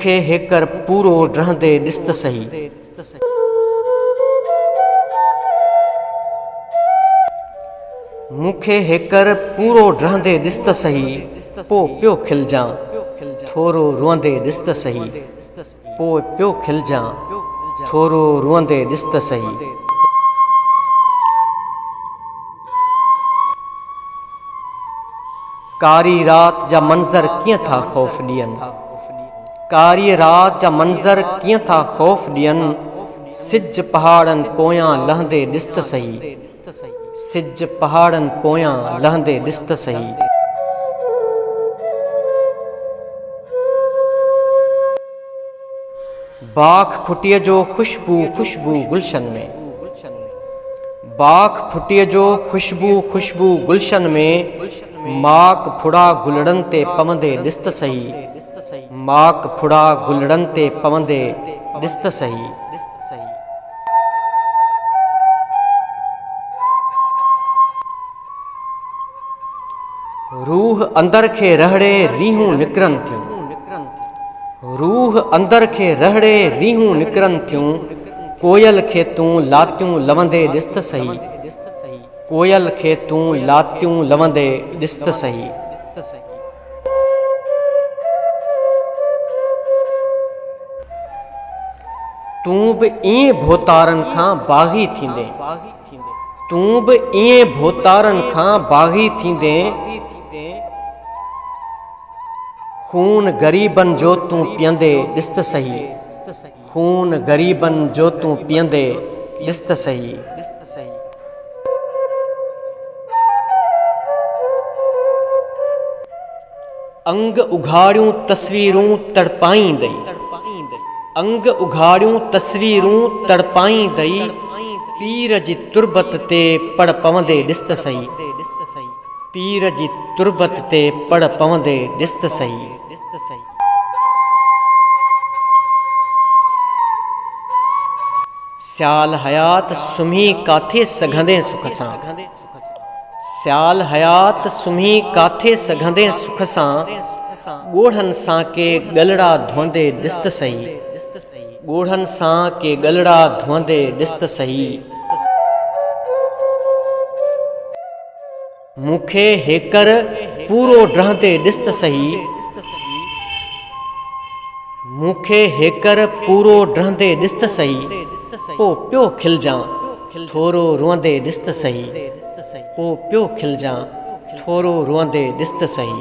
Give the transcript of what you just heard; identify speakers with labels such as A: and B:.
A: मूंखे हेकर पूरो रहंदे ॾिस त सही। मूंखे हेकर पूरो रहंदे ॾिस त सही, पोइ पियो खिलजां थोरो रुअंदे ॾिस त सही। पोइ पियो खिलजां थोरो रुअंदे ॾिस त सही। कारी रात जा मंज़र कीअं था ख़ौफ़ ॾियनि, कारी रात जा मंज़र कीअं था ख़ौफ़ ॾियनि। सिज पहाड़नि पोयां लहंदे ॾिस त सही, सिज पहाड़नि पोयां लहंदे ॾिस त सही। बाख फुटीअ जो ख़ुशबू ख़ुशबू गुलशन में, बाख फुटीअ जो ख़ुशबू ख़ुशबू गुलशन में। माक फुड़ा गुलड़नि ते पवंदे ॾिस त सही, माक फुड़ा गुलड़नि ते पवंदे ॾिस त सही। रूह अंदर खे रहड़े रीहूं निकिरनि थियूं, रूह अंदर खे रहड़े रीहूं निकिरनि थियूं। कोयल खे तूं लातियूं लवंदे ॾिस त सही, कोयल खे तूं लातियूं लवंदे ॾिस त सही। तूं बि ईअं भोतारनि खां बाग़ी थींदे, तूं बि ईअं भोतारनि खां बाग़ी थींदे। खून ग़रीबनि जो तूं पीअंदे ॾिस त सही, खून ग़रीबनि जो तूं पीअंदे ॾिस त सही। अंग उघाड़ियूं तस्वीरूं तड़पाईंदई, अंग उघाड़ियूं तस्वीरूं तड़पाईंदई। पीर जी तुरबत ते पड़ पवंदे ॾिस त सही, पीर जी तुरबत ते पड़ पवंदे ॾिस त सही। स्याल हयात सुम्ही काथे सघंदे सुख सां, स्याल हयात सुम्ही काथे सघंदे सुख सां। ॻोढ़नि सां के ॻलड़ा धुअंदे ॾिस त सही, ॻोढ़नि सां के ॻलड़ा धुअंदे ॾिस त सही। मूंखे हेकर पूरो रहंदे ॾिस त सही, मूंखे हेकर पूरो रहंदे ॾिस त सही। पोइ पियो खिलजां थोरो रुअंदे ॾिस त सही, पोइ पियो खिलजां थोरो रुअंदे ॾिस त सही।